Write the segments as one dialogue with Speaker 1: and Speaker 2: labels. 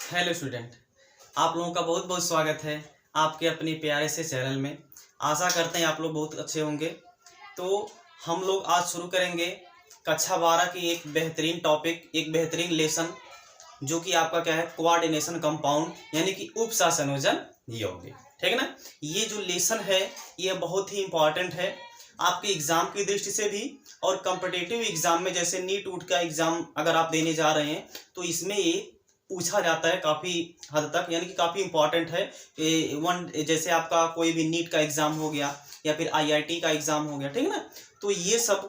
Speaker 1: Hello student, आप लोगों का बहुत बहुत स्वागत है आपके अपने प्यारे से चैनल में। आशा करते हैं आप लोग बहुत अच्छे होंगे। तो हम लोग आज शुरू करेंगे कक्षा 12 की एक बेहतरीन टॉपिक, एक बेहतरीन लेसन, जो कि आपका क्या है, कोऑर्डिनेशन कंपाउंड यानी कि उपसह संयोजन यौगिक। ठीक है ना। ये जो लेसन है ये बहुत ही इंपॉर्टेंट है आपके एग्जाम की दृष्टि से भी, और कॉम्पिटिटिव एग्जाम में जैसे नीट उट का एग्जाम अगर आप देने जा रहे हैं तो इसमें ये पूछा जाता है काफ़ी हद तक, यानी कि काफ़ी इंपॉर्टेंट है। जैसे आपका कोई भी नीट का एग्ज़ाम हो गया या फिर आईआईटी का एग्ज़ाम हो गया, ठीक है ना। तो ये सब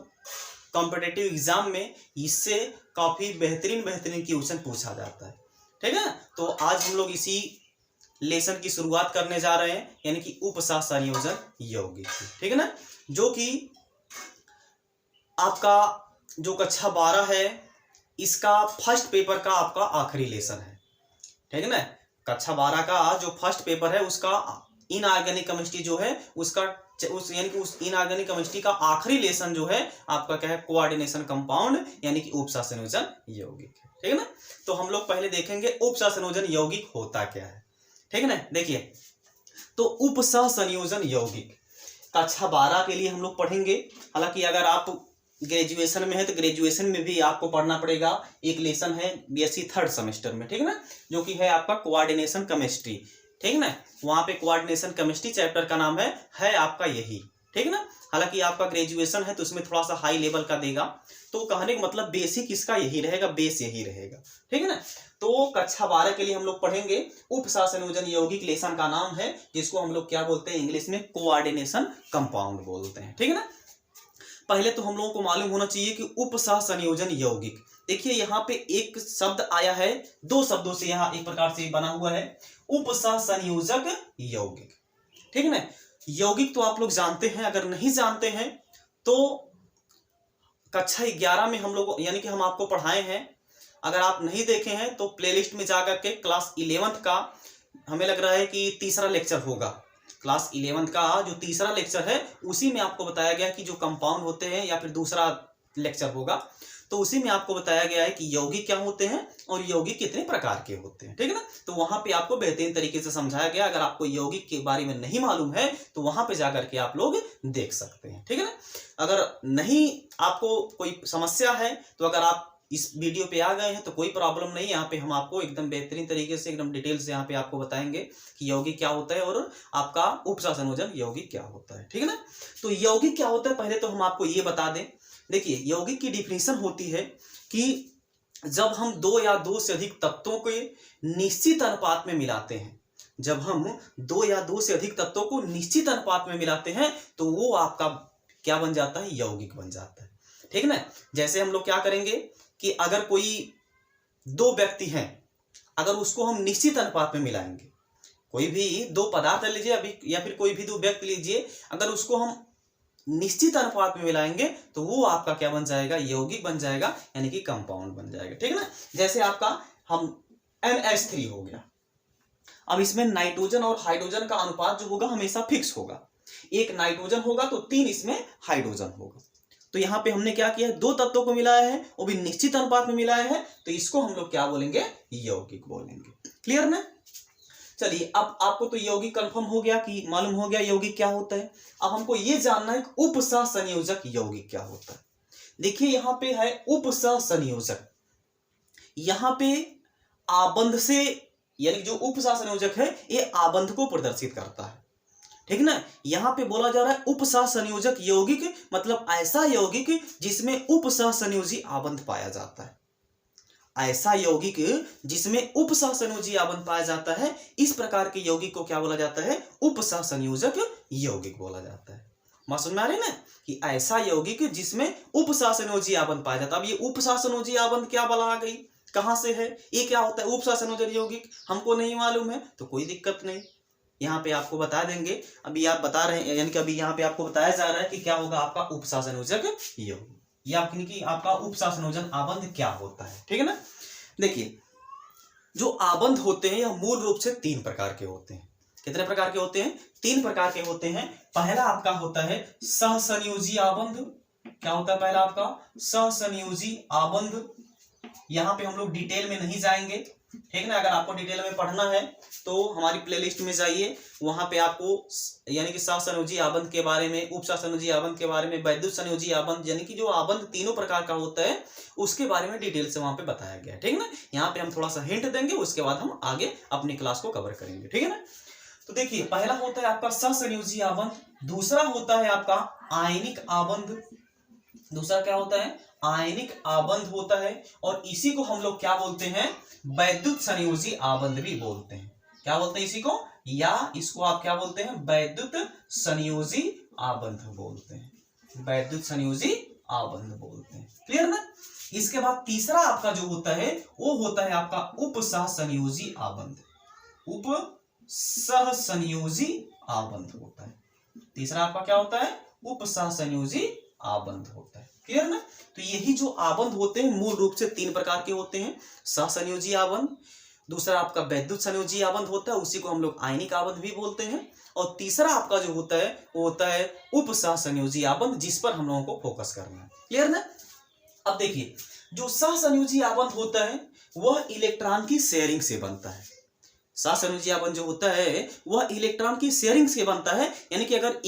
Speaker 1: कॉम्पिटिटिव एग्ज़ाम में इससे काफ़ी बेहतरीन बेहतरीन क्वेश्चन पूछा जाता है। ठीक है। तो आज हम लोग इसी लेसन की शुरुआत करने जा रहे हैं, यानी कि उपसह संयोजन यौगिक। ठीक है ना। जो कि आपका जो कक्षा 12 है इसका फर्स्ट पेपर का आपका आखिरी लेसन है। ठीक है ना। कक्षा 12 का जो फर्स्ट पेपर है उसका इनऑर्गेनिक केमिस्ट्री जो है उसका यानी कि उस इनऑर्गेनिक केमिस्ट्री का आखिरी लेसन जो है आपका क्या है, कोऑर्डिनेशन कंपाउंड यानी कि उपसह संयोजन यौगिक। ठीक है ना। तो हम लोग पहले देखेंगे उपसह संयोजन यौगिक होता क्या है। ठीक है ना। देखिए, तो उपसह संयोजन यौगिक कक्षा 12 के लिए हम लोग पढ़ेंगे। हालांकि अगर आप ग्रेजुएशन में है तो ग्रेजुएशन में भी आपको पढ़ना पड़ेगा। एक लेसन है बीएससी थर्ड सेमेस्टर में, ठीक है ना, जो कि है आपका कोऑर्डिनेशन केमिस्ट्री। ठीक है ना। वहां पे कोऑर्डिनेशन केमिस्ट्री चैप्टर का नाम है आपका यही। ठीक है ना। हालांकि आपका ग्रेजुएशन है तो उसमें थोड़ा सा हाई लेवल का देगा। तो कहने का मतलब बेसिक इसका यही रहेगा, बेस यही रहेगा। ठीक है ना। तो कक्षा 12 के लिए हम लोग पढ़ेंगे उपसह संयोजन यौगिक। लेसन का नाम है जिसको हम लोग क्या बोलते हैं इंग्लिश में, कोऑर्डिनेशन कंपाउंड बोलते हैं। ठीक है ना। पहले तो हम लोगों को मालूम होना चाहिए कि उपसह संयोजन यौगिक। देखिए यहाँ पे एक शब्द आया है, दो शब्दों से यहाँ एक प्रकार से बना हुआ है, उपसह संयोजक यौगिक। ठीक है ना। यौगिक तो आप लोग जानते हैं, अगर नहीं जानते हैं तो कक्षा 11 में हम लोग यानी कि हम आपको पढ़ाए हैं। अगर आप नहीं देखे हैं तो प्लेलिस्ट में जाकर के क्लास 11th का हमें लग रहा है कि तीसरा लेक्चर होगा। क्लास 11th का जो तीसरा लेक्चर है उसी में आपको बताया गया कि जो कंपाउंड होते हैं, या फिर दूसरा लेक्चर होगा तो उसी में आपको बताया गया है कि यौगिक क्या होते हैं और यौगिक कितने प्रकार के होते हैं। ठीक है ना। तो वहां पे आपको बेहतरीन तरीके से समझाया गया। अगर आपको यौगिक के बारे में नहीं मालूम है तो वहां पे जाकर के आप लोग देख सकते हैं। ठीक है ना। अगर नहीं आपको कोई समस्या है तो अगर आप इस वीडियो पे आ गए हैं तो कोई प्रॉब्लम नहीं। यहाँ पे हम आपको एकदम बेहतरीन तरीके से, एकदम डिटेल से यहाँ पे आपको बताएंगे कि यौगिक क्या होता है और आपका उपसह संयोजन यौगिक क्या होता है। ठीक है ना। तो यौगिक क्या होता है पहले तो हम आपको ये बता दें। देखिए, यौगिक की डिफिनीशन होती है कि जब हम दो या दो से अधिक तत्वों को निश्चित अनुपात में मिलाते हैं, जब हम दो या दो से अधिक तत्वों को निश्चित अनुपात में मिलाते हैं तो वो आपका क्या बन जाता है, यौगिक बन जाता है। ठीक है ना। जैसे हम लोग क्या करेंगे कि अगर कोई दो व्यक्ति हैं, अगर उसको हम निश्चित अनुपात में मिलाएंगे, कोई भी दो पदार्थ लीजिए अभी या फिर कोई भी दो व्यक्ति लीजिए, अगर उसको हम निश्चित अनुपात में मिलाएंगे तो वो आपका क्या बन जाएगा, यौगिक बन जाएगा, यानी कि कंपाउंड बन जाएगा। ठीक है ना। जैसे आपका हम NH3 हो गया, अब इसमें नाइट्रोजन और हाइड्रोजन का अनुपात जो होगा हमेशा फिक्स होगा। एक नाइट्रोजन होगा तो 3 इसमें हाइड्रोजन होगा। तो यहाँ पे हमने क्या किया, दो तत्वों को मिलाया है, वो भी निश्चित अनुपात में मिलाया है, तो इसको हम लोग क्या बोलेंगे, यौगिक बोलेंगे। क्लियर ना। चलिए, अब आपको तो यौगिक कंफर्म हो गया कि मालूम हो गया यौगिक क्या होता है। अब हमको ये जानना है कि उपसह संयोजक यौगिक क्या होता है। देखिए यहाँ पे है उपसह संयोजक, यहाँ पे आबंध से, यानी जो उपसह संयोजक है ये आबंध को प्रदर्शित करता है। ठीक ना। यहाँ पे बोला जा रहा है उपसह संयोजक यौगिक, मतलब ऐसा यौगिक जिसमें उपसह संयोजी आबंध पाया जाता है। ऐसा यौगिक जिसमें उपसह संयोजी आबंध पाया जाता है, इस प्रकार के यौगिक को क्या बोला जाता है, उपसह संयोजक यौगिक बोला जाता है। बात समझ में आ रही है ना, कि ऐसा यौगिक जिसमें उपसह संयोजी आबंध पाया जाता है। अब ये उपसह संयोजी आबंध क्या बला आ गई, कहां से है, ये क्या होता है उपसह संयोजक यौगिक, हमको नहीं मालूम है तो कोई दिक्कत नहीं, यहाँ पे आपको बता देंगे। अभी आप बता रहे हैं, यानी कि अभी यहाँ पे आपको बताया जा रहा है कि क्या होगा आपका उपसह संयोजक यौगिक, यानी कि आपका उपसह संयोजन आबंध क्या होता है। ठीक है ना। देखिए, जो आबंध होते हैं यह मूल रूप से 3 प्रकार के होते हैं। कितने प्रकार के होते हैं, 3 प्रकार के होते हैं। पहला आपका होता है सहसंयोजी आबंध। क्या होता है पहला आपका, सहसंयोजी आबंध। यहाँ पे हम लोग डिटेल में नहीं जाएंगे, ठीक ना। अगर आपको डिटेल में पढ़ना है तो हमारी प्लेलिस्ट में जाइए, वहां पे आपको यानी कि सहसंयोजी आबंध के बारे में, उपसहसंयोजी आबंध के बारे में, वैद्युत संयोजी आबंध यानी कि जो आबंध तीनों प्रकार का होता है उसके बारे में डिटेल से वहां पे बताया गया है, ठीक है ना। यहाँ पे हम थोड़ा सा हिंट देंगे, उसके बाद हम आगे अपनी क्लास को कवर करेंगे, ठीक है ना। तो देखिए पहला होता है आपका सहसंयोजी आबंध, दूसरा होता है आपका आयनिक आबंध, दूसरा क्या होता है, आयनिक आबंध होता है, और इसी को हम लोग क्या बोलते हैं, वैद्युत संयोजी आबंध भी बोलते हैं। क्या बोलते हैं इसी को, या इसको आप क्या बोलते हैं, वैद्युत संयोजी आबंध बोलते हैं, वैद्युत संयोजी आबंध बोलते हैं। क्लियर ना। इसके बाद तीसरा आपका जो होता है वो होता है आपका उपसहसंयोजी आबंध, उपसहसंयोजी आबंध होता है। तीसरा आपका क्या होता है, उपसहसंयोजी आबंध होता है। क्लियर ना। तो यही जो आबंध होते हैं मूल रूप से तीन प्रकार के होते हैं, सहसंयोजी आबंध, दूसरा आपका वैद्युत संयोजी आबंध होता है, उसी को हम लोग आयनिक आबंध भी बोलते हैं, और तीसरा आपका जो होता है वो होता है उपसहसंयोजी आबंध, जिस पर हम लोगों को फोकस करना है। क्लियर ना। अब देखिए जो सहसंयोजी आबंध होता है वह इलेक्ट्रॉन की शेयरिंग से बनता है। सहसंयोजी आबंध जो होता है वह इलेक्ट्रॉन की शेयरिंग से बनता है, यानी कि अगर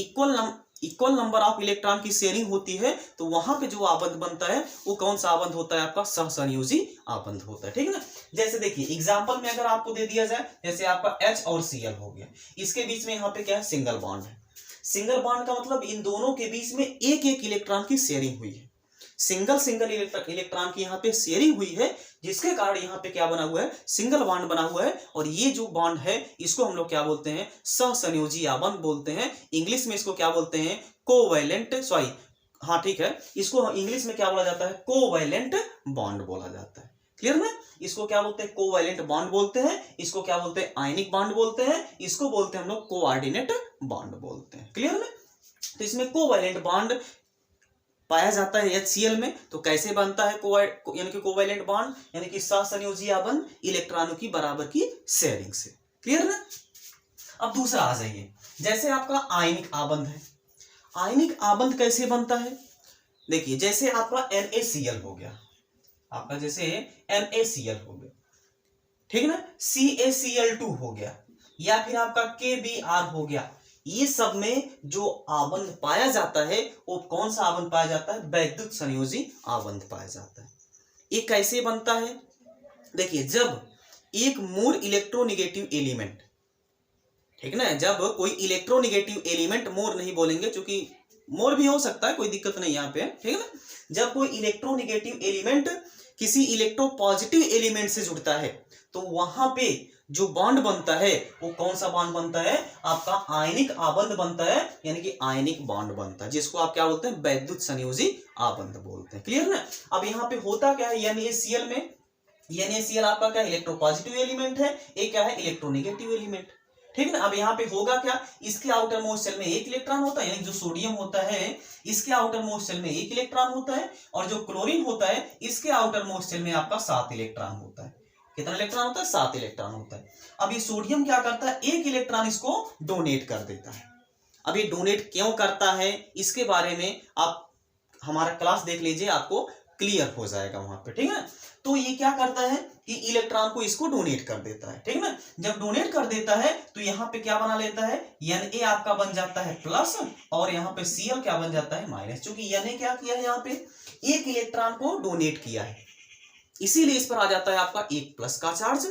Speaker 1: इक्वल नंबर ऑफ इलेक्ट्रॉन की शेयरिंग होती है तो वहां पे जो आबंध बनता है वो कौन सा आबंध होता है, आपका सहसंयोजी आबंध होता है, ठीक है ना। जैसे देखिए एग्जांपल में अगर आपको दे दिया जाए, जैसे आपका H और Cl हो गया, इसके बीच में यहाँ पे क्या है, सिंगल बॉन्ड है। सिंगल बॉन्ड का मतलब इन दोनों के बीच में एक एक इलेक्ट्रॉन की शेयरिंग हुई है, सिंगल इलेक्ट्रॉन की यहाँ पे शेयरिंग हुई है, जिसके कारण यहाँ पे क्या बना हुआ है, सिंगल बॉन्ड बना हुआ है, और ये जो बॉन्ड है इसको हम लोग क्या बोलते हैं, सहसंयोजी आबंध बोलते हैं। इंग्लिश में इसको क्या बोलते हैं, कोवैलेंट, सॉरी हाँ ठीक है, इसको इंग्लिश में क्या बोला जाता है, कोवैलेंट बॉन्ड बोला जाता है। क्लियर ना। इसको क्या बोलते हैं, कोवैलेंट बॉन्ड बोलते हैं, इसको क्या बोलते हैं, आयनिक बॉन्ड बोलते हैं, इसको बोलते हैं हम लोग कोऑर्डिनेट बॉन्ड बोलते हैं। क्लियर ना। तो इसमें कोवैलेंट बॉन्ड पाया जाता है HCl में। तो कैसे बनता है यानी कि कोवैलेंट बॉन्ड, यानी कि सहसंयोजी आबंध इलेक्ट्रॉनों की बराबर की शेयरिंग से। क्लियर ना। अब दूसरा आ जाइए, जैसे आपका आयनिक आबंध है, आयनिक आबंध कैसे बनता है, देखिए जैसे आपका NaCl हो गया, आपका जैसे NaCl हो गया, ठीक है ना, CaCl2 हो गया, या फिर आपका KBr हो गया, ये सब में जो आबंध पाया जाता है वो कौन सा आबंध पाया जाता है, वैद्युत संयोजी आबंध पाया जाता है। ये कैसे बनता है, देखिए जब एक मोर इलेक्ट्रोनिगेटिव एलिमेंट, ठीक ना, जब कोई इलेक्ट्रोनिगेटिव एलिमेंट, मोर नहीं बोलेंगे क्योंकि मोर भी हो सकता है, कोई दिक्कत नहीं यहाँ पे, ठीक है ना। जब कोई इलेक्ट्रोनिगेटिव एलिमेंट किसी इलेक्ट्रोपॉजिटिव एलिमेंट से जुड़ता है तो वहां पे जो बॉन्ड बनता है वो कौन सा बॉन्ड बनता है, आपका आयनिक आबंध बनता है, यानी कि आयनिक बॉन्ड बनता है, जिसको आप क्या बोलते हैं, वैद्युत संयोजी आबंध बोलते हैं। क्लियर ना। अब यहाँ पे होता क्या है, NaCl में, NaCl आपका क्या इलेक्ट्रोपॉजिटिव एलिमेंट है, एक क्या है इलेक्ट्रोनिगेटिव एलिमेंट, ठीक है ना। अब यहाँ पे होगा क्या, इसके आउटर मोस्ट शेल में एक इलेक्ट्रॉन होता है, यानी जो सोडियम होता है इसके आउटर मोस्ट शेल में एक इलेक्ट्रॉन होता है, और जो क्लोरीन होता है इसके आउटर मोस्ट शेल में आपका 7 इलेक्ट्रॉन होता है। कितना इलेक्ट्रॉन होता है, 7 इलेक्ट्रॉन होता है। अब ये सोडियम क्या करता है, एक इलेक्ट्रॉन इसको डोनेट कर देता है। अब ये डोनेट क्यों करता है, इसके बारे में आप हमारा क्लास देख लीजिए, आपको क्लियर हो जाएगा वहां पे, ठीक है। तो ये क्या करता है कि इलेक्ट्रॉन को इसको डोनेट कर देता है, ठीक है ना। जब डोनेट कर देता है तो यहाँ पे क्या बना लेता है, Na आपका बन जाता है प्लस, और यहाँ पे Cl क्या बन जाता है माइनस, क्योंकि Na क्या किया है, यहाँ पे एक इलेक्ट्रॉन को डोनेट किया है, इसीलिए इस पर आ जाता है आपका 1+ का चार्ज।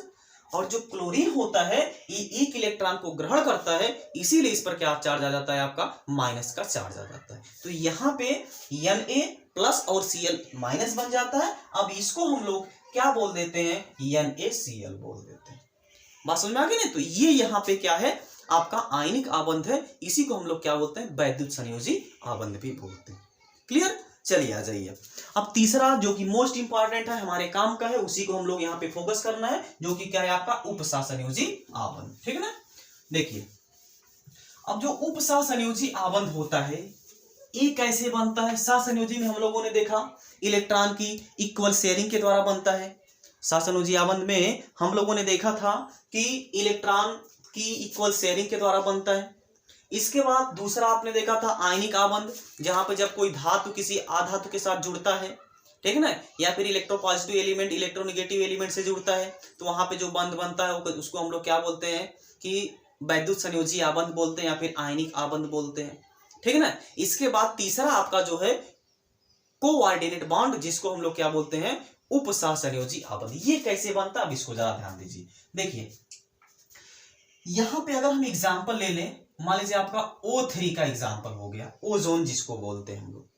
Speaker 1: और जो क्लोरीन होता है ये एक इलेक्ट्रॉन को ग्रहण करता है, इसीलिए इस पर क्या चार्ज आ जाता है, आपका माइनस का चार्ज आ जाता है। तो यहाँ पे Na+ और Cl माइनस बन जाता है। अब इसको हम लोग क्या बोल देते हैं, NaCl बोल देते हैं। बात समझ में आ गई ना। तो ये यहाँ पे क्या है, आपका आयनिक आबंध है, इसी को हम लोग क्या बोलते हैं, वैद्युत संयोजी आबंध भी बोलते हैं। क्लियर। चलिए आ जाइए अब तीसरा जो कि मोस्ट इंपॉर्टेंट है, हमारे काम का है, उसी को हम लोग यहाँ पे फोकस करना है, जो कि क्या है आपका उपसहसंयोजी आबंध, ठीक है ना। देखिए अब जो उपसहसंयोजी आबंध होता है ये कैसे बनता है, सहसंयोजी में हम लोगों ने देखा इलेक्ट्रॉन की इक्वल शेयरिंग के द्वारा बनता है। सहसंयोजी आबंध में हम लोगों ने देखा था कि इलेक्ट्रॉन की इक्वल शेयरिंग के द्वारा बनता है। इसके बाद दूसरा आपने देखा था आयनिक आबंध, जहां पे जब कोई धातु किसी अधातु के साथ जुड़ता है ठीक है ना। या फिर इलेक्ट्रोपॉजिटिव एलिमेंट इलेक्ट्रोनेगेटिव एलिमेंट से जुड़ता है तो वहां पे जो बंध बनता है उसको हम लोग क्या बोलते हैं कि वैद्युत संयोजी आबंध बोलते हैं या फिर आयनिक आबंध बोलते हैं। ठीक है ना। इसके बाद तीसरा आपका जो है कोऑर्डिनेट बॉन्ड, जिसको हम लोग क्या बोलते हैं उपसह संयोजी आबंध। ये कैसे बनता है अब इसको जरा ध्यान दीजिए। देखिए यहां पे अगर हम एग्जांपल ले लें, मान लीजिए आपका O3 का एग्जांपल हो गया, ओजोन जिसको बोलते हैं हम लोग,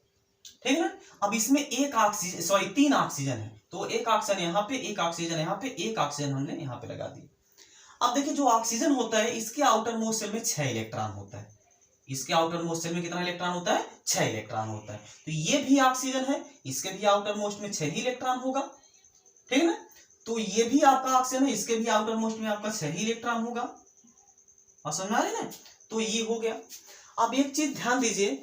Speaker 1: ठीक है ना। अब इसमें एक ऑक्सीजन सॉरी 3 ऑक्सीजन है, तो एक ऑक्सीजन यहाँ पे, एक ऑक्सीजन यहाँ पे, एक ऑक्सीजन हमने यहाँ पे लगा दी। अब देखिए जो ऑक्सीजन होता है इसके आउटर मोस्ट शेल में 6 इलेक्ट्रॉन होता है। इसके आउटर मोस्ट शेल में कितना इलेक्ट्रॉन होता है? 6 इलेक्ट्रॉन होता है। तो ये भी ऑक्सीजन है, इसके भी आउटर मोस्ट में 6 ही इलेक्ट्रॉन होगा, ठीक है ना। तो ये भी आपका ऑक्सीजन है, इसके भी आउटर मोस्ट में आपका 6 ही इलेक्ट्रॉन होगा। और समझ में आ रही है ना। तो ये हो गया। अब एक चीज ध्यान दीजिए,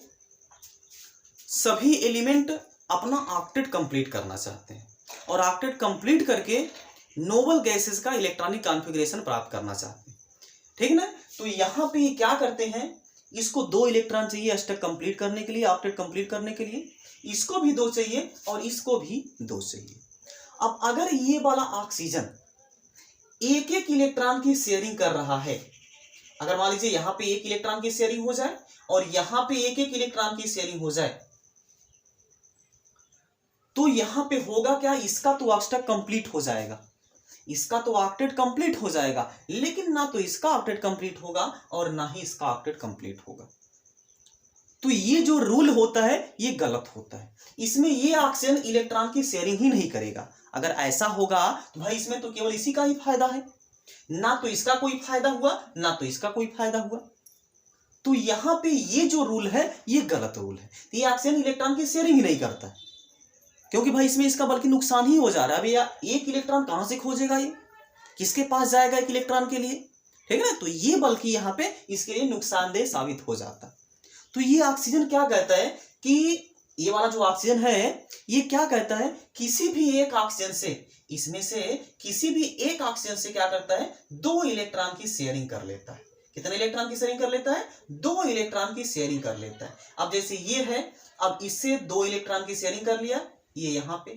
Speaker 1: सभी एलिमेंट अपना ऑक्टेट कंप्लीट करना चाहते हैं और ऑक्टेट कंप्लीट करके नोबल गैसेस का इलेक्ट्रॉनिक कॉन्फ़िगरेशन प्राप्त करना चाहते हैं, ठीक है ना। तो यहां पे ये क्या करते हैं, इसको 2 इलेक्ट्रॉन चाहिए अष्टक कंप्लीट करने के लिए, ऑक्टेट कंप्लीट करने के लिए, इसको भी 2 चाहिए और इसको भी 2 चाहिए। अब अगर ये वाला ऑक्सीजन एक एक इलेक्ट्रॉन की शेयरिंग कर रहा है, अगर मान लीजिए यहां पे 1 इलेक्ट्रॉन की शेयरिंग हो जाए और यहां पे 1 इलेक्ट्रॉन की शेयरिंग हो जाए, तो यहां पे होगा क्या, इसका तो ऑक्टेट कंप्लीट हो जाएगा, इसका तो ऑक्टेट कंप्लीट हो जाएगा, लेकिन ना तो इसका ऑक्टेट कंप्लीट होगा और ना ही इसका ऑक्टेट कंप्लीट होगा। तो ये जो रूल होता है ये गलत होता है। इसमें ये ऑक्सीजन इलेक्ट्रॉन की शेयरिंग ही नहीं करेगा। अगर ऐसा होगा तो भाई इसमें तो केवल इसी का ही फायदा है, ना तो इसका कोई फायदा हुआ ना तो इसका कोई फायदा हुआ। तो यहां पे ये जो रूल है ये गलत रूल है। तो ये ऑक्सीजन इलेक्ट्रॉन की शेयरिंग ही नहीं करता है, क्योंकि भाई इसमें इसका बल्कि नुकसान ही हो जा रहा है। भैया 1 इलेक्ट्रॉन कहां से खोजेगा, ये किसके पास जाएगा 1 इलेक्ट्रॉन के लिए, ठीक है ना। तो ये बल्कि यहाँ पे इसके लिए नुकसानदेह साबित हो जाता। तो ये ऑक्सीजन क्या कहता है कि ये वाला जो ऑक्सीजन है ये क्या कहता है, किसी भी एक ऑक्सीजन से, इसमें से किसी भी एक ऑक्सीजन से क्या करता है 2 इलेक्ट्रॉन की शेयरिंग कर लेता है। कितने इलेक्ट्रॉन की शेयरिंग कर लेता है? 2 इलेक्ट्रॉन की शेयरिंग कर लेता है। अब जैसे ये है, अब इससे 2 इलेक्ट्रॉन की शेयरिंग कर लिया, ये यहां पे,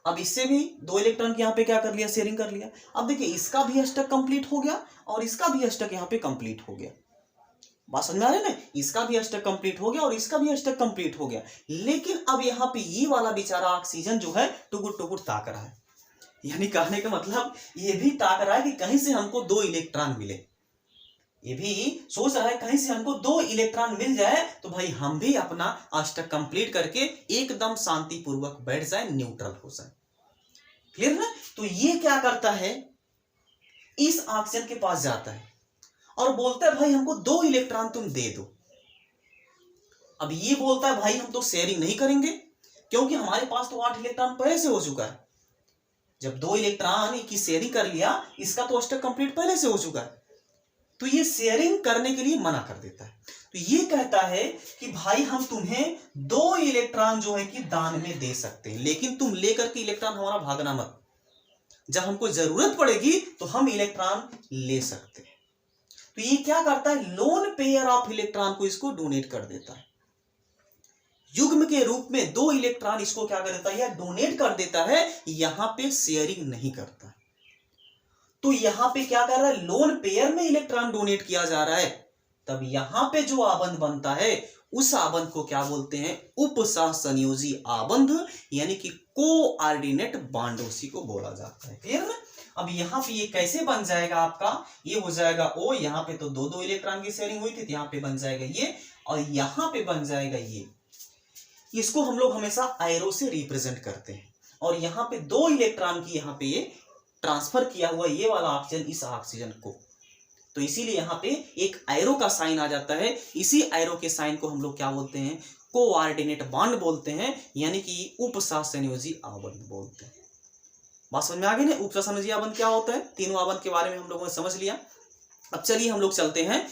Speaker 1: अब इससे भी 2 इलेक्ट्रॉन की यहां पे क्या कर लिया, शेयरिंग कर लिया। अब देखिए इसका भी अष्टक कंप्लीट हो गया और इसका भी अष्टक यहां पे कंप्लीट हो गया। बात समझ में आ रही है ना, इसका भी अष्टक कंप्लीट हो गया और इसका भी अष्टक कंप्लीट हो गया। लेकिन अब यहाँ पे ये वाला बेचारा ऑक्सीजन जो है टुकुर टुकुर ताक रहा है, यानी कहने का मतलब ये भी ताक रहा है कि कहीं से हमको 2 इलेक्ट्रॉन मिले। ये भी सोच रहा है कहीं से हमको 2 इलेक्ट्रॉन मिल जाए तो भाई हम भी अपना अष्टक कंप्लीट करके एकदम शांतिपूर्वक बैठ जाए, न्यूट्रल हो जाए। क्लियर ना। तो ये क्या करता है, इस ऑक्सीजन के पास जाता है और बोलता है भाई हमको 2 इलेक्ट्रॉन तुम दे दो। अब ये बोलता है भाई हम तो शेयरिंग नहीं करेंगे, क्योंकि हमारे पास तो 8 इलेक्ट्रॉन पहले से हो चुका है। जब 2 इलेक्ट्रॉन की शेयरिंग कर लिया, इसका तो अष्टक कंप्लीट पहले से हो चुका है, तो ये शेयरिंग करने के लिए मना कर देता है। तो ये कहता है कि भाई हम तुम्हें 2 इलेक्ट्रॉन जो है कि दान में दे सकते हैं, लेकिन तुम लेकर के इलेक्ट्रॉन हमारा भागना मत, जब हमको जरूरत पड़ेगी तो हम इलेक्ट्रॉन ले सकते हैं। तो ये क्या करता है, लोन पेयर ऑफ इलेक्ट्रॉन को इसको डोनेट कर देता है, युग्म के रूप में 2 इलेक्ट्रॉन इसको क्या कर देता है, या डोनेट कर देता है। यहां पे शेयरिंग नहीं करता। तो यहां पे क्या कर रहा है, लोन पेयर में इलेक्ट्रॉन डोनेट किया जा रहा है। तब यहां पे जो आबंध बनता है उस आबंध को क्या बोलते हैं, उपसह संयोजी आबंध, यानी कि कोऑर्डिनेट बॉन्ड उसी को बोला जाता है। क्लियर ना। अब यहाँ पे ये कैसे बन जाएगा आपका, ये हो जाएगा O, यहाँ पे तो 2 इलेक्ट्रॉन की शेयरिंग हुई थी, तो यहाँ पे बन जाएगा ये, और यहाँ पे बन जाएगा ये। इसको हम लोग हमेशा एरो से रिप्रेजेंट करते हैं, और यहाँ पे 2 इलेक्ट्रॉन की यहाँ पे ये ट्रांसफर किया हुआ ये वाला ऑक्सीजन इस ऑक्सीजन को, तो इसीलिए यहाँ पे एक एरो का साइन आ जाता है। इसी एरो के साइन को हम लोग क्या बोलते हैं, कोऑर्डिनेट बॉन्ड बोलते हैं, यानी कि उपसह संयोजी आबंध बोलते हैं। बात समझ में आ गई ना। उपसह संयोजी आबंध क्या होता है, तीनों आबंध के बारे में हम लोगों ने समझ लिया। अब चलिए हम लोग चलते हैं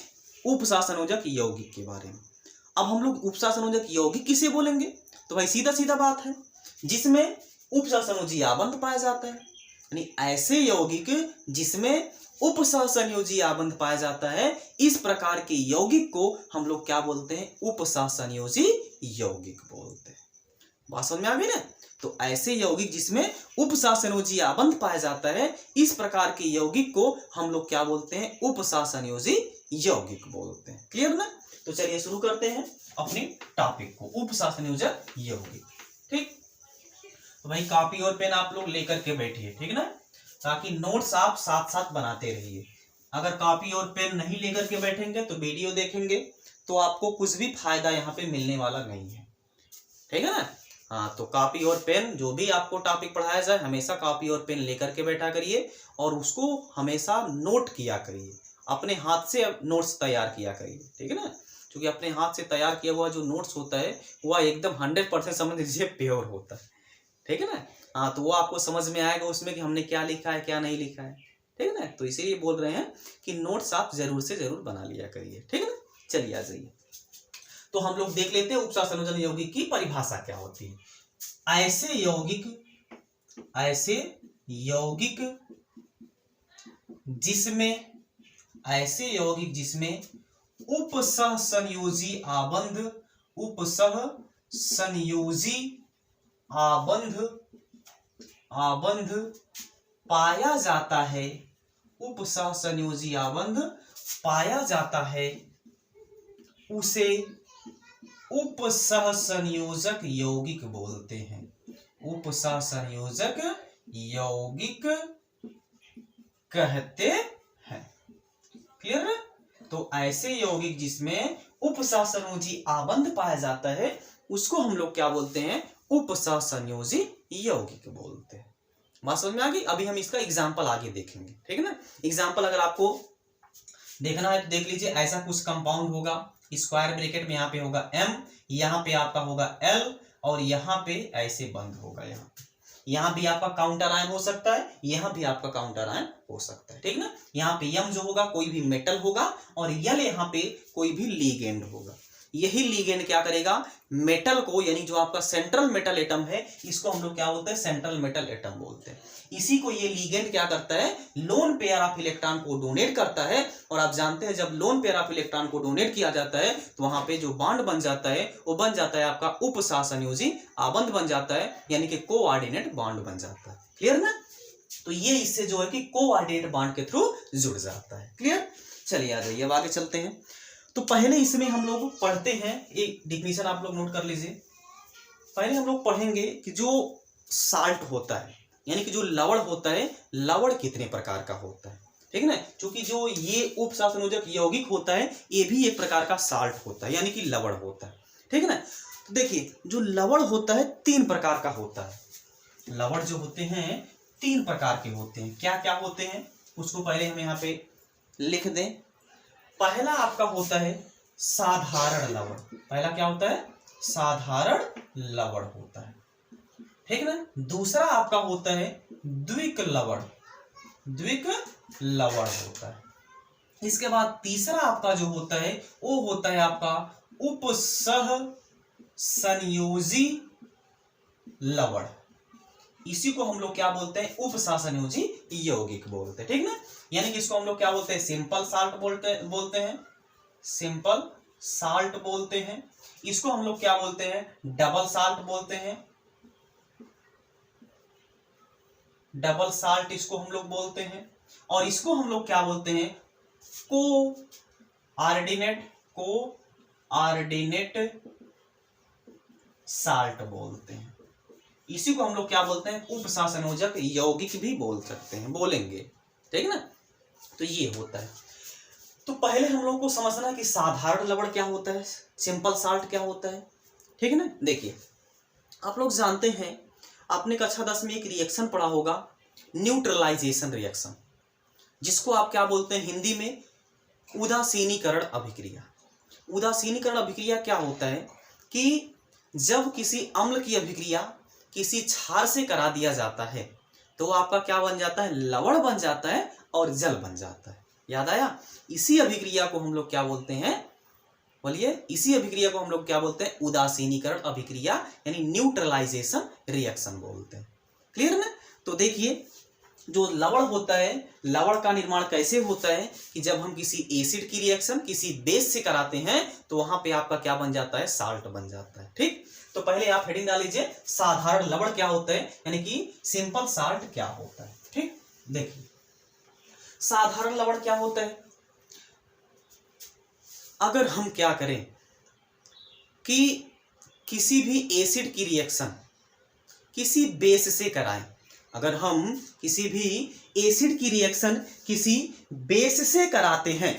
Speaker 1: उपसह संयोजक यौगिक के बारे में। अब हम लोग उपसह संयोजक यौगिक किसे बोलेंगे, तो भाई सीधा सीधा बात है, जिसमें उपसह संयोजी आबंध पाया जाता है, यानी ऐसे यौगिक जिसमें उपसह संयोजी आबंध पाया जाता है, इस प्रकार के यौगिक को हम लोग क्या बोलते हैं, उपसह संयोजी यौगिक बोलते हैं। बात समझ में आ गई ना। तो ऐसे यौगिक जिसमें उपसहसंयोजी आबंध पाया जाता है, इस प्रकार के यौगिक को हम लोग क्या बोलते हैं, उपसहसंयोजी यौगिक बोलते हैं। क्लियर ना। तो चलिए शुरू करते हैं अपने टॉपिक को, उपसहसंयोजक यौगिक। ठीक, तो भाई कॉपी और पेन आप लोग लेकर के बैठिए, ठीक ना, ताकि नोट्स आप साथ साथ बनाते रहिए। अगर कॉपी और पेन नहीं लेकर के बैठेंगे तो वीडियो देखेंगे तो आपको कुछ भी फायदा यहाँ पे मिलने वाला नहीं है, ठीक है ना। हाँ, तो कॉपी और पेन, जो भी आपको टॉपिक पढ़ाया जाए हमेशा कॉपी और पेन लेकर के बैठा करिए और उसको हमेशा नोट किया करिए, अपने हाथ से नोट्स तैयार किया करिए, ठीक है ना। क्योंकि अपने हाथ से तैयार किया हुआ जो नोट्स होता है वह एकदम 100% समझ लीजिए प्योर होता है, ठीक है ना। हाँ, तो वो आपको समझ में आएगा उसमें कि हमने क्या लिखा है क्या नहीं लिखा है, ठीक है ना। तो इसीलिए बोल रहे हैं कि नोट्स आप जरूर से जरूर बना लिया करिए, ठीक है ना। चलिए आ जाइए, तो हम लोग देख लेते हैं उपसहसंयोजन यौगिक की परिभाषा क्या होती है। ऐसे यौगिक जिसमें उपसहसंयोजी आबंध पाया जाता है, उपसहसंयोजी आबंध पाया जाता है, उसे उपसहसंयोजक यौगिक बोलते हैं। उपसहसंयोजक यौगिक कहते हैं। क्लियर। तो ऐसे यौगिक जिसमें उपसहसंयोजी आबंध पाया जाता है उसको हम लोग क्या बोलते हैं, उपसहसंयोजी यौगिक बोलते हैं। बात समझ में आ गई। अभी हम इसका एग्जाम्पल आगे देखेंगे, ठीक है ना। एग्जाम्पल अगर आपको देखना है तो देख लीजिए, ऐसा कुछ कंपाउंड होगा, स्क्वायर ब्रैकेट में यहाँ पे होगा M, यहाँ पे आपका होगा L और यहाँ पे ऐसे बंद होगा। यहाँ भी आपका काउंटर आयन हो सकता है, यहाँ भी आपका काउंटर आयन हो सकता है, ठीक ना। यहाँ पे M जो होगा कोई भी मेटल होगा और L यहाँ पे कोई भी लिगेंड होगा। यही लिगेंड क्या करेगा, मेटल को, यानी जो आपका सेंट्रल मेटल एटम है इसको हम लोग क्या बोलते हैं, सेंट्रल मेटल एटम बोलते हैं। इसी को ये लिगेंड क्या करता है, लोन पेयर ऑफ इलेक्ट्रॉन को डोनेट करता है। और आप जानते हैं जब लोन पेयर ऑफ इलेक्ट्रॉन को डोनेट किया जाता है तो वहां पे जो बॉन्ड बन जाता है वो बन जाता है आपका उपसहसंयोजी आबंध बन जाता है, यानी कि कोऑर्डिनेट बॉन्ड बन जाता है। क्लियर ना। तो ये इससे जो है कि कोऑर्डिनेट बॉन्ड के थ्रू जुड़ जाता है। क्लियर। चलिए आ जाइए, अब आगे चलते हैं। तो पहले इसमें हम लोग पढ़ते हैं, एक डिफिनीशन आप लोग नोट कर लीजिए। पहले हम लोग पढ़ेंगे कि जो साल्ट होता है, यानी कि जो लवण होता है, लवण कितने प्रकार का होता है, ठीक है ना। क्योंकि जो ये उपसहसंयोजक यौगिक होता है ये भी एक प्रकार का साल्ट होता है, यानी कि लवण होता है, ठीक है ना। तो देखिए जो लवण होता है 3 प्रकार का होता है। लवण जो होते हैं 3 प्रकार के होते हैं। क्या क्या होते हैं उसको पहले हम यहाँ पे लिख दें। पहला आपका होता है साधारण लवण। पहला क्या होता है, साधारण लवण होता है, ठीक ना। दूसरा आपका होता है द्विक लवण होता है। इसके बाद तीसरा आपका जो होता है वो होता है आपका उपसहसंयोजी लवण। इसी को हम लोग क्या बोलते हैं, उपसहसंयोजी यौगिक बोलते हैं, ठीक ना। यानी कि इसको हम लोग क्या बोलते हैं, सिंपल साल्ट बोलते हैं, सिंपल साल्ट बोलते हैं। इसको हम लोग क्या बोलते हैं, डबल साल्ट बोलते हैं, डबल साल्ट इसको हम लोग बोलते हैं। और इसको हम लोग क्या बोलते हैं, कोऑर्डिनेट साल्ट बोलते हैं। इसी को हम लोग क्या बोलते हैं, उपसहसंयोजक यौगिक भी बोल सकते हैं, बोलेंगे, ठीक है ना। तो ये होता है। तो पहले हम लोग को समझना है कि साधारण लवण क्या होता है, सिंपल साल्ट क्या होता है, ठीक है ना। देखिए आप लोग जानते हैं, आपने कक्षा 10 में एक रिएक्शन पढ़ा होगा, न्यूट्रलाइजेशन रिएक्शन, जिसको आप क्या बोलते हैं हिंदी में, उदासीनीकरण अभिक्रिया। उदासीनीकरण अभिक्रिया क्या होता है कि जब किसी अम्ल की अभिक्रिया किसी क्षार से करा दिया जाता है तो आपका क्या बन जाता है, लवण बन जाता है और जल बन जाता है। याद आया। इसी अभिक्रिया को हम लोग क्या बोलते हैं, बोलिए, इसी अभिक्रिया को हम लोग क्या बोलते हैं, उदासीनीकरण अभिक्रिया, यानी न्यूट्रलाइजेशन रिएक्शन बोलते हैं। क्लियर ना। तो देखिए जो लवण होता है, लवण का निर्माण कैसे होता है कि जब हम किसी एसिड की रिएक्शन किसी बेस से कराते हैं तो वहां पे आपका क्या बन जाता है, साल्ट बन जाता है। ठीक, तो पहले आप हेडिंग डाल लीजिए साधारण लवण क्या होता है, यानी कि सिंपल साल्ट क्या होता है। ठीक, देखिए साधारण लवण क्या होता है। अगर हम क्या करें कि किसी भी एसिड की रिएक्शन किसी बेस से कराएं, अगर हम किसी भी एसिड की रिएक्शन किसी बेस से कराते हैं,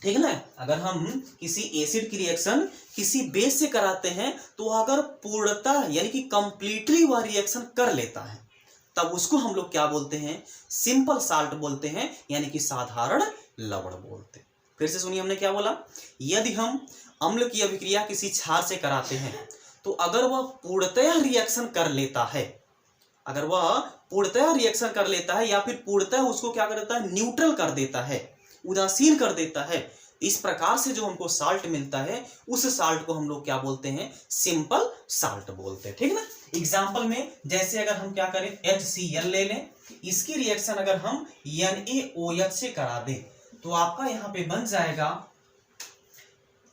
Speaker 1: ठीक है ना, अगर हम किसी एसिड की रिएक्शन किसी बेस से कराते हैं तो अगर पूर्णतः यानी कि कंप्लीटली वह रिएक्शन कर लेता है तब उसको हम लोग क्या बोलते हैं, सिंपल साल्ट बोलते हैं, यानी कि साधारण लवण बोलते हैं। फिर से सुनिए हमने क्या बोला, यदि हम अम्ल की अभिक्रिया किसी क्षार से कराते हैं तो अगर वह पूर्णतः रिएक्शन कर लेता है, अगर वह पूर्णतः रिएक्शन कर लेता है या फिर पूर्णतः उसको क्या कर देता है, न्यूट्रल कर देता है, उदासीन कर देता है, इस प्रकार से जो हमको साल्ट मिलता है उस साल्ट को हम लोग क्या बोलते हैं, सिंपल साल्ट बोलते हैं। ठीक ना, एग्जाम्पल में जैसे अगर हम क्या करें HCl ले लें, इसकी रिएक्शन अगर हम NaOH से करा दें तो आपका यहाँ पे बन जाएगा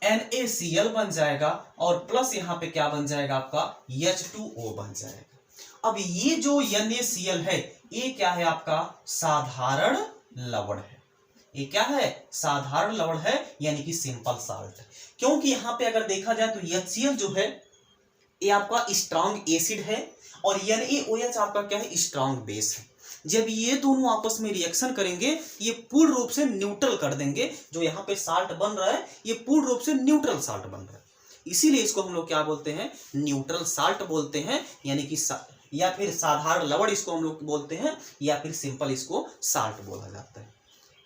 Speaker 1: NaCl बन जाएगा और प्लस यहाँ पे क्या बन जाएगा आपका H2O बन जाएगा। अब ये जो NaCl है ये क्या है, आपका साधारण लवण है, ये क्या है, साधारण लवण है, यानी कि सिंपल साल्ट। क्योंकि यहाँ पे अगर देखा जाए तो HCl जो है ये आपका स्ट्रॉन्ग एसिड है और NaOH आपका क्या है, स्ट्रॉन्ग बेस है। जब ये दोनों आपस में रिएक्शन करेंगे ये पूर्ण रूप से न्यूट्रल कर देंगे, जो यहाँ पे साल्ट बन रहा है ये पूर्ण रूप से न्यूट्रल साल्ट बन रहा है, इसीलिए इसको हम लोग क्या बोलते हैं, न्यूट्रल साल्ट बोलते हैं, यानी कि या फिर साधारण लवण इसको हम लोग बोलते हैं, या फिर सिंपल इसको साल्ट बोला जाता है।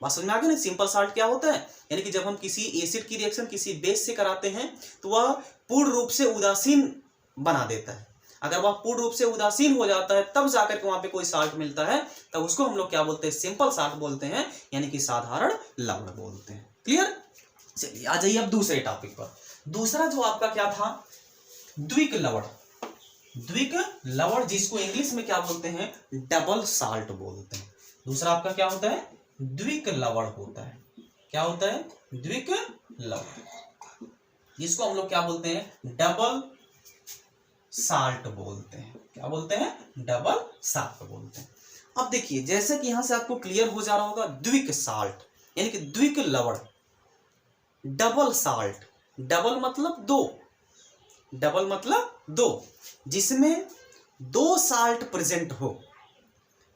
Speaker 1: बात समझ में आ गई ना, सिंपल साल्ट क्या होता है, यानी कि जब हम किसी एसिड की रिएक्शन किसी बेस से कराते हैं तो वह पूर्ण रूप से उदासीन बना देता है, अगर वह पूर्ण रूप से उदासीन हो जाता है तब जाकर के वहां पे कोई साल्ट मिलता है, तब उसको हम लोग क्या बोलते हैं, सिंपल साल्ट बोलते हैं, यानी कि साधारण लवण बोलते हैं। क्लियर, चलिए आ जाइए अब दूसरे टॉपिक पर। दूसरा जो आपका क्या था, द्विक लवण, द्विक लवण जिसको इंग्लिश में क्या बोलते हैं, डबल साल्ट बोलते हैं। दूसरा आपका क्या होता है, द्विक लवण होता है, क्या होता है, द्विक लवण, जिसको हम लोग क्या बोलते हैं, डबल साल्ट बोलते हैं। क्या बोलते हैं, डबल साल्ट बोलते हैं। अब देखिए जैसे कि यहां से आपको क्लियर हो जा रहा होगा, द्विक साल्ट यानी कि द्विक लवण, डबल साल्ट, डबल मतलब दो, डबल मतलब दो, जिसमें दो साल्ट प्रेजेंट हो,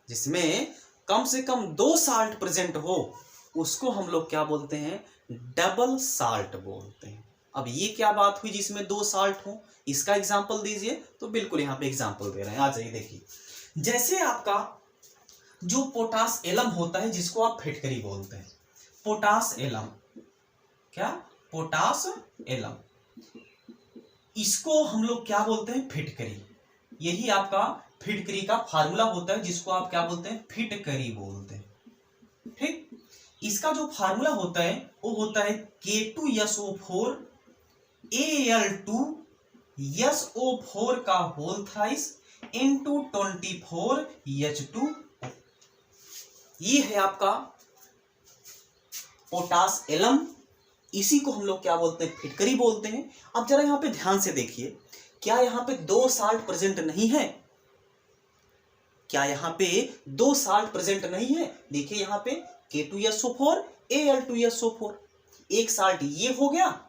Speaker 1: जिसमें कम से कम दो साल्ट प्रेजेंट हो, उसको हम लोग क्या बोलते हैं, डबल साल्ट बोलते हैं। अब ये क्या बात हुई जिसमें दो साल्ट हो, इसका एग्जांपल दीजिए, तो बिल्कुल यहाँ पे एग्जांपल दे रहे हैं, आ जाइए देखिए। जैसे आपका जो पोटास एलम होता है जिसको आप फिटकरी बोलते हैं, पोटास एलम, क्या, पोटास एलम, इसको हम लोग क्या बोलते हैं, फिटकरी। यही आपका फिटकरी का फार्मूला होता है जिसको आप क्या बोलते हैं, फिटकरी बोलते हैं। ठीक, इसका जो फार्मूला होता है वो होता है K2SO4 Al2SO4 का होल थ्राइस इंटू 24H2। ये है आपका पोटास एलम, इसी को हम लोग क्या बोलते हैं, फिटकरी बोलते हैं। अब जरा यहां पे ध्यान से देखिए, क्या यहां पे दो साल्ट प्रेजेंट नहीं है, क्या यहां पे दो साल्ट प्रेजेंट नहीं है, देखिए यहां पे K2SO4 Al2SO4, एक साल्ट ये हो गया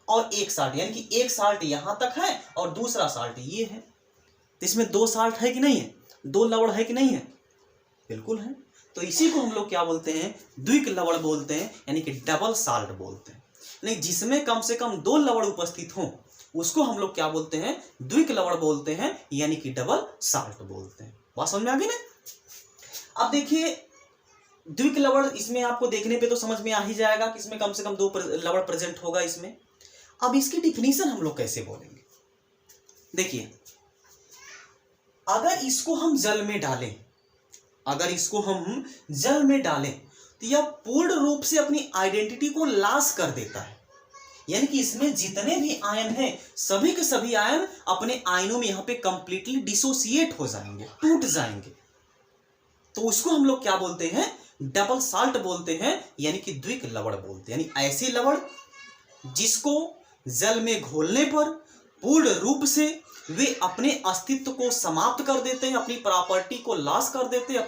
Speaker 1: और एक साल्ट, यानी कि एक साल्ट यहां तक है और दूसरा साल्ट ये है, तो इसमें दो साल्ट है कि नहीं है, दो लवण है कि नहीं है, बिल्कुल है। तो इसी को हम लोग क्या बोलते हैं, द्विक लवण बोलते हैं, यानी कि डबल साल्ट बोलते हैं। नहीं, जिसमें कम से कम दो लवण उपस्थित हो उसको हम लोग क्या बोलते हैं, द्विक लवण बोलते हैं, यानी कि डबल साल्ट बोलते हैं। बात समझ में आ गई ना। अब देखिए द्विक लवण, इसमें आपको देखने पे तो समझ में आ ही जाएगा कि इसमें कम से कम दो लवण प्रेजेंट होगा इसमें। अब इसकी डिफिनीशन हम लोग कैसे बोलेंगे, देखिए अगर इसको हम जल में डालें, अगर इसको हम जल में डालें तो यह पूर्ण रूप से अपनी आइडेंटिटी को लॉस कर देता है, यानी कि इसमें जितने भी आयन हैं सभी के सभी आयन अपने आयनों में यहाँ पे कंप्लीटली डिसोसिएट हो जाएंगे, टूट जाएंगे। तो उसको हम लोग क्या बोलते हैं, डबल साल्ट बोलते हैं, यानी कि द्विक लवण बोलते हैं। यानी ऐसे लवण जिसको जल में घोलने पर पूर्ण रूप से वे अपने अस्तित्व को समाप्त कर देते हैं, अपनी प्रॉपर्टी को लॉस कर देते हैं,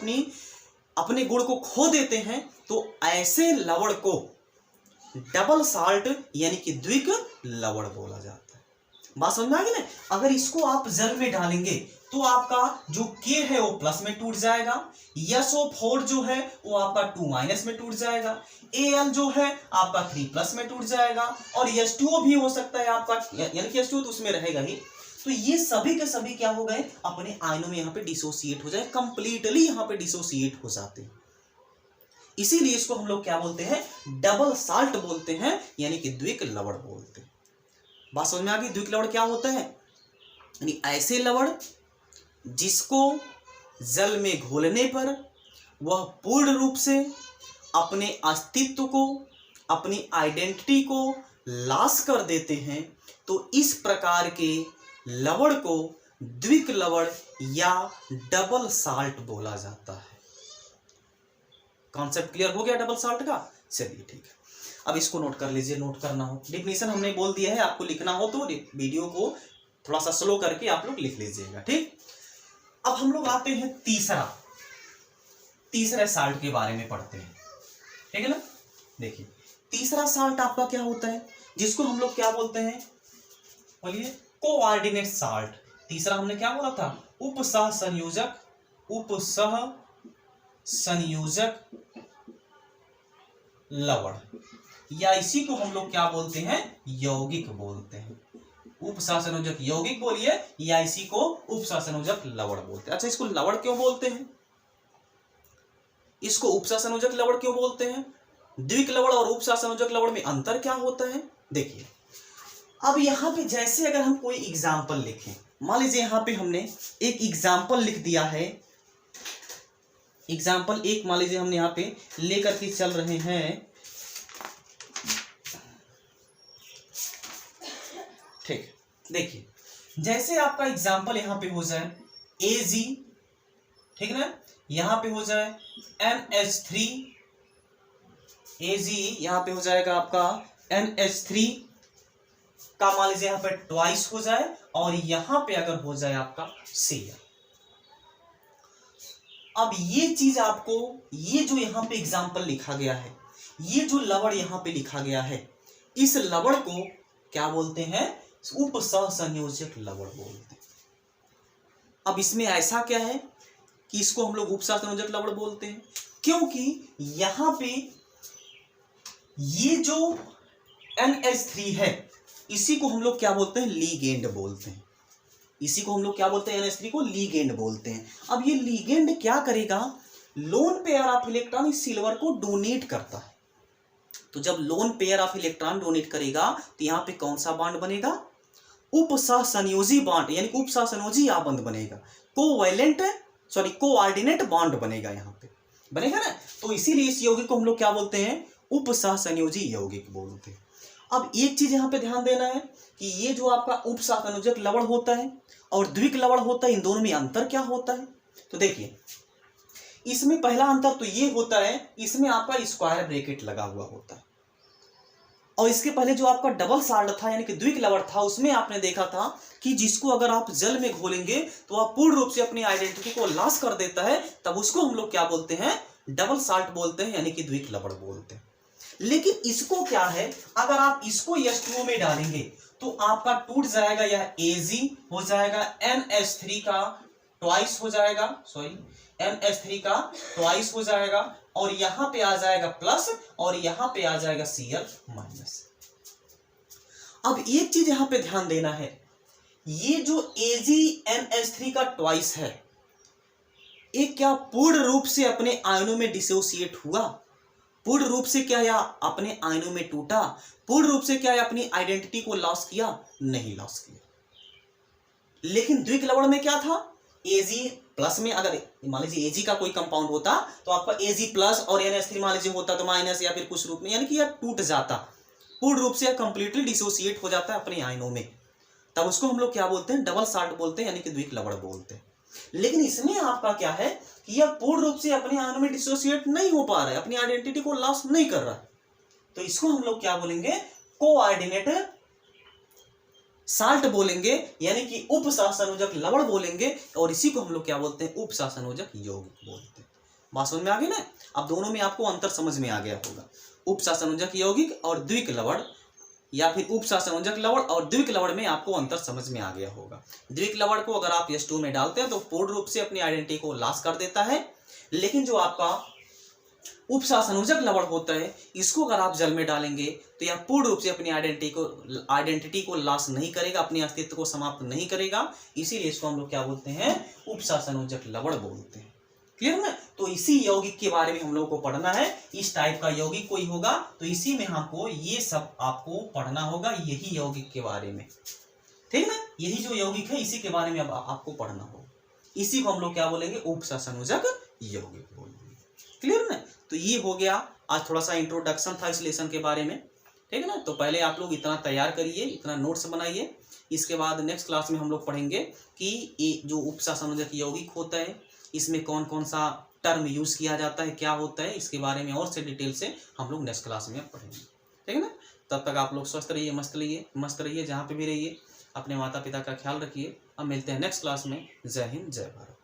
Speaker 1: अपने गुण को खो देते हैं, तो ऐसे लवण को डबल साल्ट यानी कि द्विक लवण बोला जाता है। बात समझ में आ गई ना। अगर इसको आप जल में डालेंगे तो आपका जो K है वो प्लस में टूट जाएगा, SO4 जो है वो आपका 2 माइनस में टूट जाएगा, Al जो है आपका 3 प्लस में टूट जाएगा, और H2O भी हो सकता है आपका, यानी कि H2O तो उसमें रहेगा ही। तो ये सभी के सभी क्या हो गए, अपने आयनों में यहाँ पे डिसोसिएट हो जाए, कंप्लीटली यहाँ पे डिसोसिएट हो जाते हैं। इसीलिए इसको हम लोग क्या बोलते हैं, डबल साल्ट बोलते हैं, यानी कि द्विक लवण बोलते हैं। बात समझ में आ गई। द्विक लवण क्या होता है, यानी ऐसे लवण जिसको जल में घोलने पर वह पूर्ण रूप से अपने अस्तित्व को, अपनी आइडेंटिटी को लॉस कर देते हैं, तो इस प्रकार के लवण को द्विक लवण या डबल साल्ट बोला जाता है। कॉन्सेप्ट क्लियर हो गया डबल साल्ट का। चलिए ठीक है, अब इसको नोट कर लीजिए, नोट करना हो डिफिनीशन हमने बोल दिया है, आपको लिखना हो तो वीडियो को थोड़ा सा स्लो करके आप लोग लिख लीजिएगा, ठीक। अब हम लोग आते हैं तीसरे साल्ट के बारे में पढ़ते हैं, ठीक है ना। देखिए तीसरा साल्ट आपका क्या होता है, जिसको हम लोग क्या बोलते हैं, बोलिए, कोऑर्डिनेट साल्ट। तीसरा हमने क्या बोला था, उपसह संयोजक लवण, या इसी को हम लोग क्या बोलते हैं, यौगिक बोलते हैं। उपसहसंयोजक यौगिक बोलिए, या इसी को उपसहसंयोजक लवण बोलते हैं। अच्छा, इसको लवण क्यों बोलते हैं, इसको उपसहसंयोजक लवण क्यों बोलते हैं, द्विक लवण और उपसहसंयोजक लवण में अंतर क्या होता है। देखिए अब यहां पे जैसे अगर हम कोई एग्जाम्पल लिखें, मान लीजिए यहां पे हमने एक एग्जाम्पल लिख दिया है, एग्जाम्पल एक मान लीजिए हमने यहां पे लेकर के चल रहे हैं, ठीक। देखिए जैसे आपका एग्जाम्पल यहां पे हो जाए Ag, ठीक ना, यहां पे हो जाए NH3, Ag यहां पे हो जाएगा आपका NH3 का मान लीजिए यहां पे ट्वाइस हो जाए, और यहां पे अगर हो जाए आपका Cl। अब ये चीज आपको, ये जो यहां पे एग्जाम्पल लिखा गया है, ये जो लवण यहां पे लिखा गया है, इस लवण को क्या बोलते हैं, उपसहसंयोजक लवण बोलते हैं। अब इसमें ऐसा क्या है कि इसको हम लोग उपसहसंयोजक लवण बोलते हैं, क्योंकि यहां पे ये जो NH3 है, इसी को हम लोग क्या बोलते हैं, लीगेंड बोलते हैं। इसी को हम लोग क्या बोलते हैं, NH3 को लीगेंड बोलते हैं। अब ये लीगेंड क्या करेगा, लोन पेयर ऑफ इलेक्ट्रॉन इस सिल्वर को डोनेट करता है। तो जब lone pair of electron donate करेगा तो यहाँ पे कौन सा बॉन्ड बनेगा, उपसहसंयोजी बॉन्ड, यानी कि उपसहसंयोजी आबंध बनेगा, कोऑर्डिनेट बॉन्ड बनेगा, यहाँ पे बनेगा ना। तो इसीलिए इस यौगिक को हम लोग क्या बोलते हैं, उपसहसंयोजी यौगिक बोलते हैं। अब एक चीज यहाँ पे ध्यान देना है कि ये जो आपका उपसहसंयोजक लवण होता है और द्विक लवण होता है, इन दोनों में अंतर क्या होता है। तो देखिए इसमें पहला अंतर तो ये होता है, इसमें आपका स्क्वायर ब्रैकेट लगा हुआ होता है, और इसके पहले जो आपका डबल साल्ट था यानी कि द्विक लवण था, उसमें आपने देखा था कि जिसको अगर आप जल में घोलेंगे तो आप पूर्ण रूप से अपनी आइडेंटिटी को लॉस कर देता है, तब उसको हम लोग क्या बोलते हैं, डबल साल्ट बोलते हैं, यानी कि द्विक लवण बोलते हैं। लेकिन इसको क्या है, अगर आप इसको H2O में डालेंगे तो आपका टूट जाएगा, यह Ag हो जाएगा, NH3 का ट्वाइस हो जाएगा, NH3 का ट्वाइस हो जाएगा, और यहां पे आ जाएगा प्लस, और यहां पे आ जाएगा Cl माइनस। अब एक चीज यहां पे ध्यान देना है, ये जो AgNH3 का ट्वाइस है, एक क्या पूर्ण रूप से अपने आयनों में डिसोसिएट हुआ, पूर्ण रूप से क्या या अपने आयनों में टूटा, पूर्ण रूप से क्या या अपनी आइडेंटिटी को लॉस किया, नहीं लॉस किया। लेकिन द्विक लवण में क्या था, Ag प्लस में अगर मान लीजिए Ag का कोई कंपाउंड होता तो आपका Ag प्लस और NH3 मान लीजिए होता तो माइनस, या फिर कुछ रूप में, यानी कि यह टूट जाता, पूर्ण रूप से कंप्लीटली डिसोसिएट हो जाता है अपने आयनों में, तब उसको हम लोग क्या बोलते हैं, डबल साल्ट बोलते हैं, यानी कि द्विक लवण बोलते हैं। लेकिन इसमें आपका क्या है कि यह पूर्ण रूप से अपने आयनों में डिसोसिएट नहीं हो पा रहा है, अपनी आइडेंटिटी को लॉस नहीं कर रहा है, तो इसको हम लोग क्या बोलेंगे, कोऑर्डिनेट साल्ट बोलेंगे, यानी कि उपसहसंयोजक लवण बोलेंगे, और इसी को हम लोग क्या बोलते हैं, उपसहसंयोजक यौगिक बोलते हैं। बात समझ में आ गई ना। अब दोनों में आपको अंतर समझ में आ गया होगा, उपसहसंयोजक यौगिक और द्विक लवण, या फिर उपसहसंयोजक लवण और द्विक लवण में आपको अंतर समझ में आ गया होगा। द्विक लवण को अगर आप H2 में डालते हैं तो पूर्ण रूप से अपनी आइडेंटिटी को लॉस कर देता है, लेकिन जो आपका उपसहसंयोजक लवण होता है, इसको अगर आप जल में डालेंगे तो यह पूर्ण रूप से अपनी आइडेंटिटी को लॉस नहीं करेगा, अपने अस्तित्व को समाप्त नहीं करेगा, इसीलिए इसको हम लोग क्या बोलते हैं, उपसहसंयोजक लवण बोलते हैं। क्लियर ना। तो इसी यौगिक के बारे में हम लोग को पढ़ना है, इस टाइप का यौगिक कोई होगा तो इसी में हमको ये सब आपको पढ़ना होगा, यही यौगिक के बारे में, ठीक ना। यही जो यौगिक है इसी के बारे में अब आपको पढ़ना होगा, इसी को हम लोग क्या बोलेंगे, उपसहसंयोजक यौगिक बोलेंगे। क्लियर ना। तो ये हो गया, आज थोड़ा सा इंट्रोडक्शन था इस लेसन के बारे में, ठीक है ना। तो पहले आप लोग इतना तैयार करिए, इतना नोट्स बनाइए, इसके बाद नेक्स्ट क्लास में हम लोग पढ़ेंगे कि ये जो उपसहसंयोजक यौगिक होता है इसमें कौन कौन सा टर्म यूज किया जाता है, क्या होता है, इसके बारे में और से डिटेल से हम लोग नेक्स्ट क्लास में पढ़ेंगे, ठीक है ना। तब तक आप लोग स्वस्थ रहिए, मस्त रहिए, जहाँ पे भी रहिए, अपने माता पिता का ख्याल रखिए। अब मिलते हैं नेक्स्ट क्लास में। जय हिंद, जय भारत।